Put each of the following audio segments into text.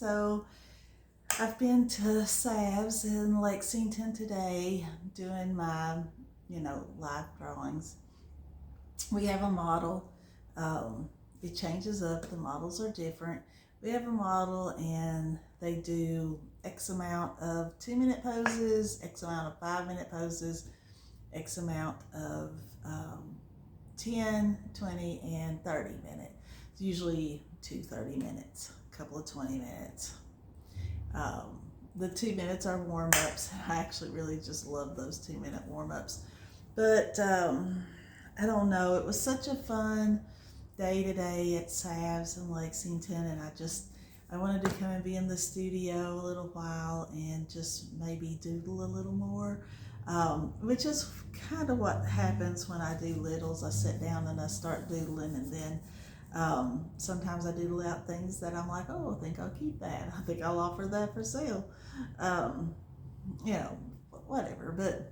So I've been to Savs in Lexington today doing my, live drawings. We have a model. Um, it changes up. The models are different. We have a model and they do X amount of 2-minute poses, X amount of 5-minute poses, X amount of 10, 20, and 30 minute. It's usually 2 30 minutes, a couple of 20 minutes. The 2 minutes are warm ups. I actually really just love those 2-minute warm ups. But I don't know. It was such a fun day today at Savs in Lexington, and I wanted to come and be in the studio a little while and just maybe doodle a little more, which is kind of what happens when I do littles. I sit down and I start doodling, and then sometimes I doodle out things that I'm like, oh, I think I'll keep that. I think I'll offer that for sale. Um, you know, Whatever. But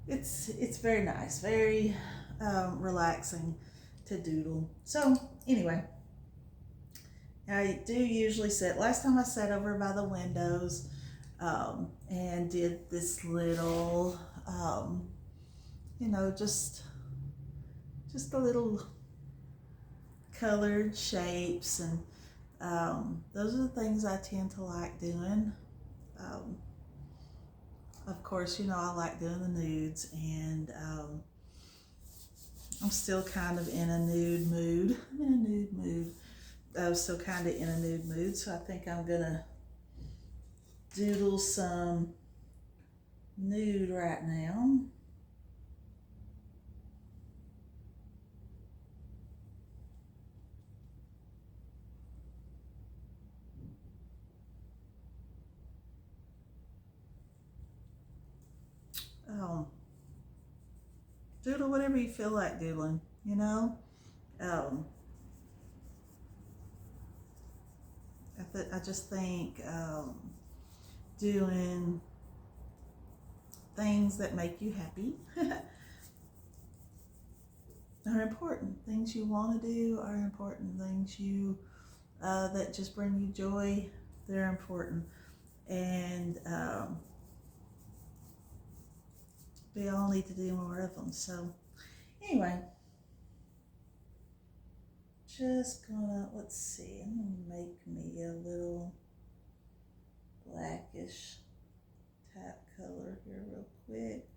it's very nice, very relaxing to doodle. So anyway, I do usually sit. Last time I sat over by the windows and did this little, just a little colored shapes, and those are the things I tend to like doing. Um, of course, I like doing the nudes, and I'm still kind of in a nude mood. I'm in a nude mood. I'm still kind of in a nude mood, so I think I'm gonna doodle some nude right now. Um, Doodle whatever you feel like doodling, Um, I just think doing things that make you happy are important. Things you want to do are important. Things that just bring you joy, they're important. And we all need to do more of them. So anyway, let's see, I'm gonna make me a little blackish type color here real quick.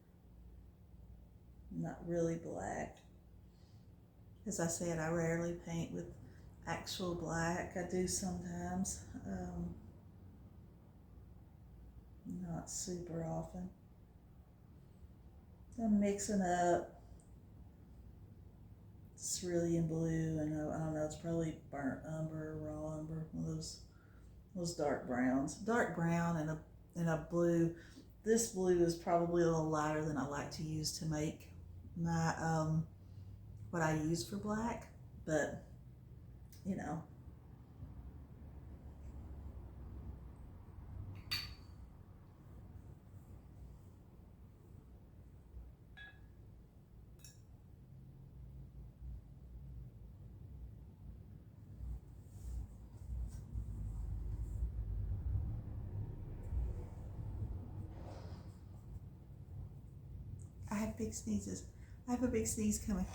Not really black. As I said, I rarely paint with actual black. I do sometimes, not super often. So I'm mixing up cerulean blue, and I don't know, it's probably burnt umber, raw umber, one of those dark browns. Dark brown and a blue. This blue is probably a little lighter than I like to use to make my what I use for black, but you know. I have big sneezes. I have a big sneeze coming.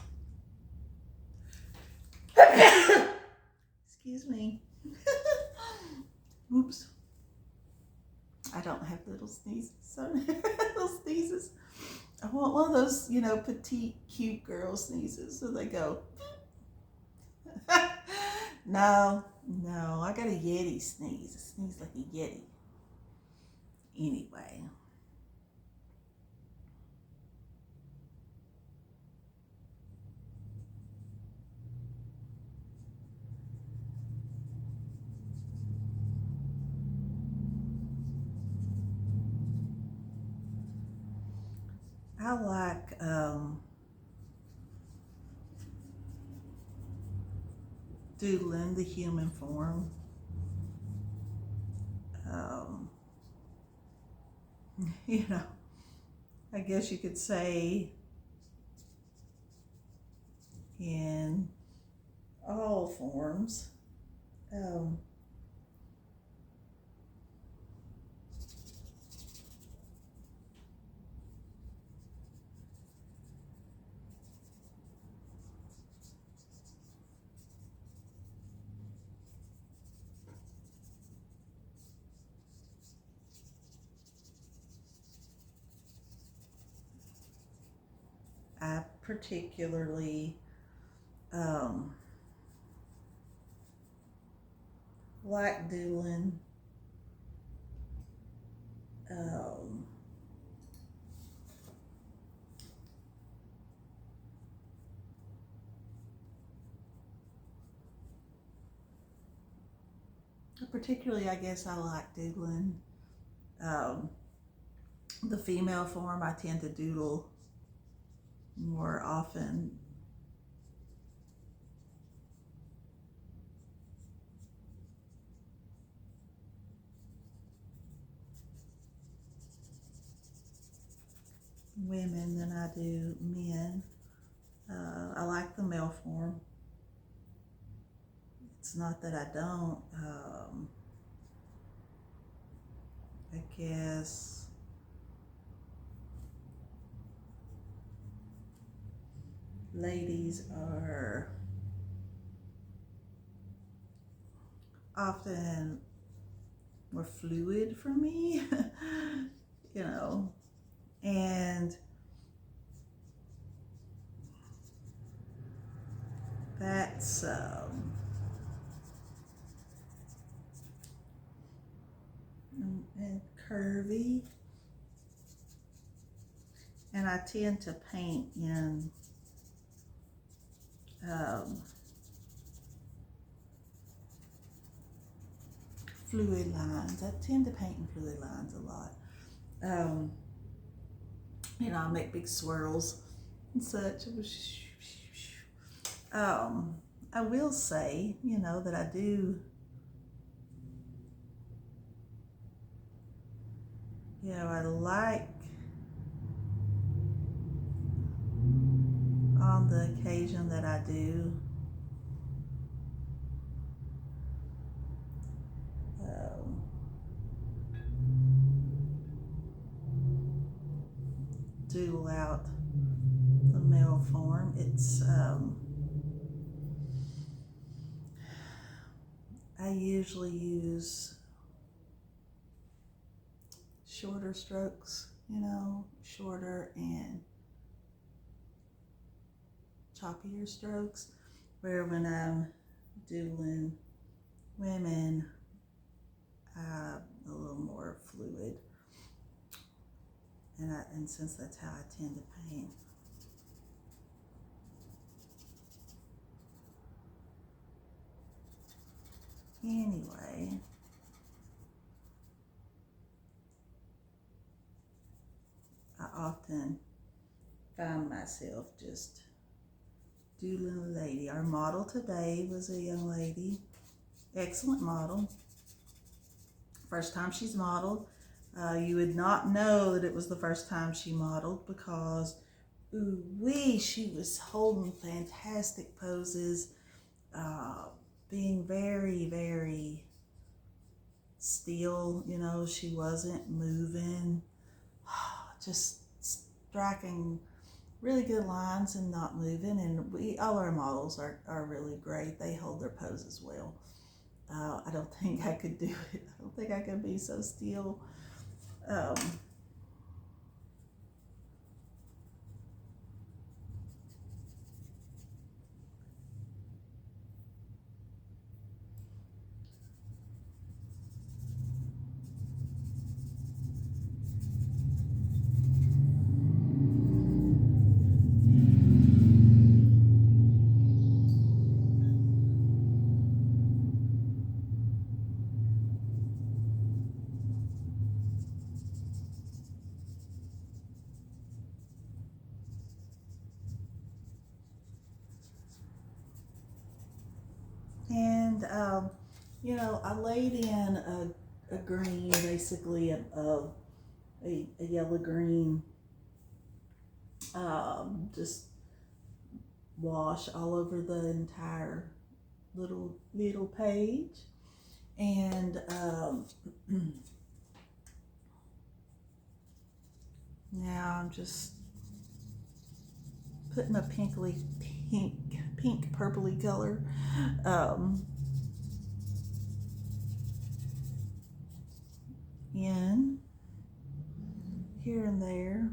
Excuse me. Oops. I don't have little sneezes. Sorry. Little sneezes. I want one of those, petite, cute girl sneezes. So they go. No. I got a Yeti sneeze. I sneeze like a Yeti. Anyway. I like doodling the human form. I guess you could say in all forms. particularly like doodling. Um, Particularly, I guess I like doodling. Um, the female form, I tend to doodle more often. Women than I do men. I like the male form. It's not that I don't. I guess ladies are often more fluid for me, you know, and that's and curvy, and I tend to paint in um, fluid lines. I tend to paint in fluid lines a lot. Um, I make big swirls and such. I will say, that I do, I like on the occasion that I do, um, doodle out the male form. I usually use shorter strokes, shorter and choppier strokes, where when I'm doodling women, I'm a little more fluid, and since that's how I tend to paint. Anyway, I often find myself just doodling a lady. Our model today was a young lady, excellent model. First time she's modeled. You would not know that it was the first time she modeled because, ooh-wee, she was holding fantastic poses, being very, very still. She wasn't moving, just striking really good lines and not moving. And all our models are really great. They hold their poses well. I don't think I could do it. I don't think I could be so still. And I laid in a green, basically a yellow green, just wash all over the entire little page. And now I'm just putting a pink purpley color in here and there.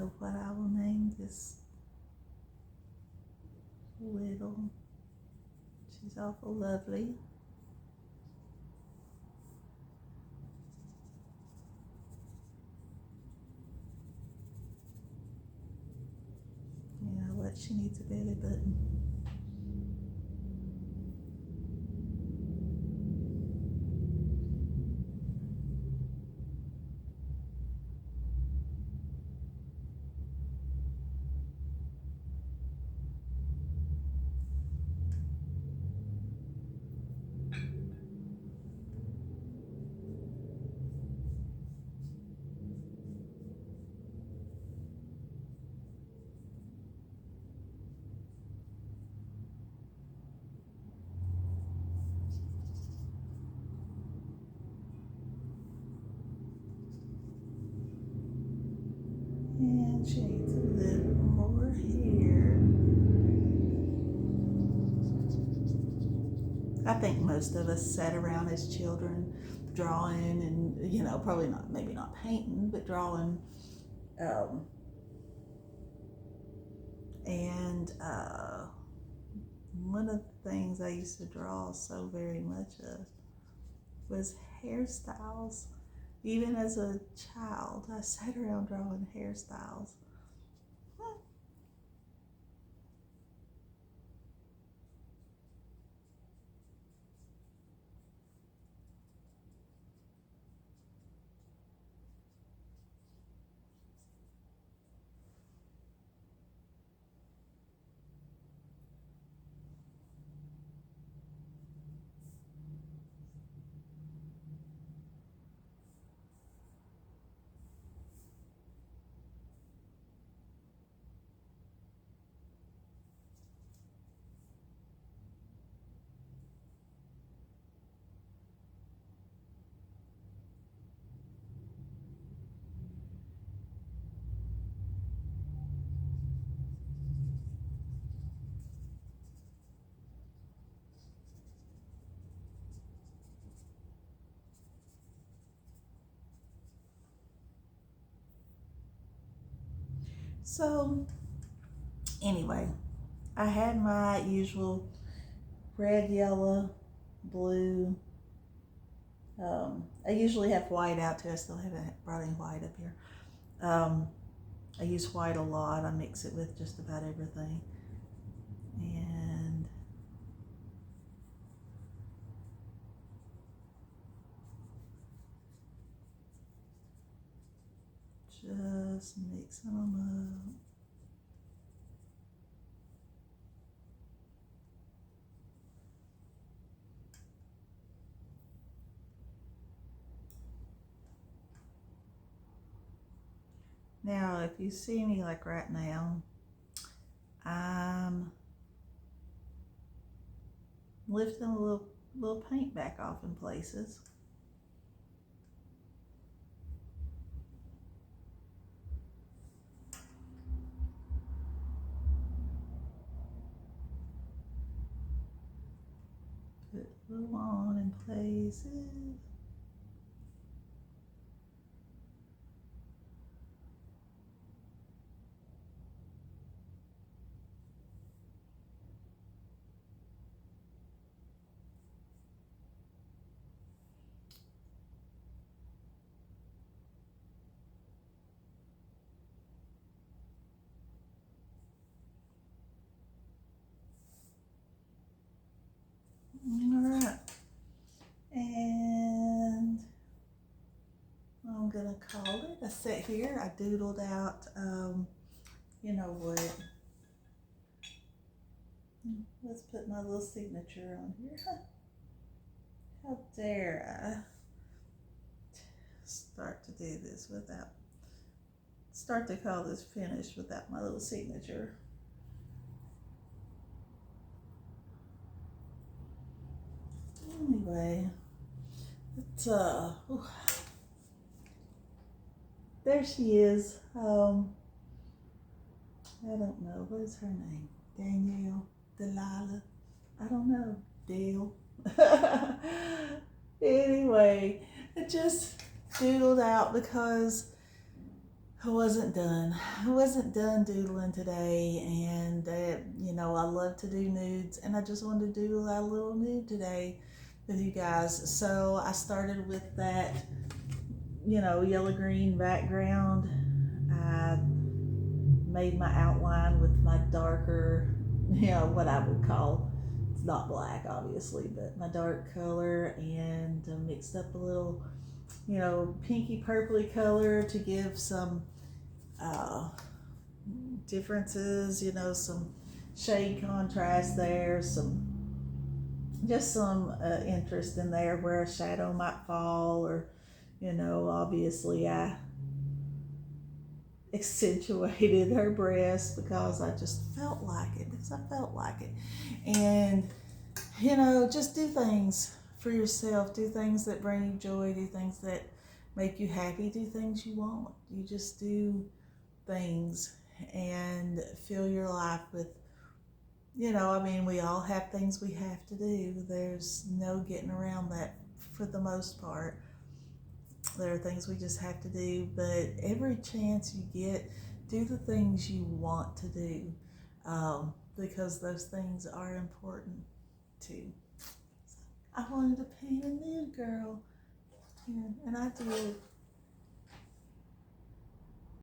know what I will name this little. She's awful lovely. Yeah, what, she needs a belly button. And she needs a little more hair. I think most of us sat around as children drawing and, probably not, maybe not painting, but drawing. Um, and one of the things I used to draw so very much of was hairstyles. Even as a child, I sat around drawing hairstyles. So, anyway, I had my usual red, yellow, blue. I usually have white out too. I still haven't brought any white up here. I use white a lot. I mix it with just about everything. And just mixing them up. Now, if you see me like right now, I'm lifting a little paint back off in places. Put glue on in places. All right. And I'm gonna call it a set here. I doodled out, you know what? Let's put my little signature on here. How dare I start to do this start to call this finished without my little signature. Anyway, it's there she is. I don't know, what is her name? Danielle, Delilah, I don't know, Dale. Anyway, I just doodled out because I wasn't done. I wasn't done doodling today, and I love to do nudes, and I just wanted to do a little nude today with you guys. So I started with that, yellow green background. I made my outline with my darker, what I would call, it's not black obviously, but my dark color, and mixed up a little, pinky purpley color to give some uh, differences, some shade contrast there, some interest in there where a shadow might fall, or obviously I accentuated her breast because I just felt like it, and just do things for yourself, do things that bring you joy, do things that make you happy, do things you want. You just do things and fill your life with, we all have things we have to do. There's no getting around that for the most part. There are things we just have to do, but every chance you get, do the things you want to do, because those things are important too. So I wanted to paint a nude girl, and I did.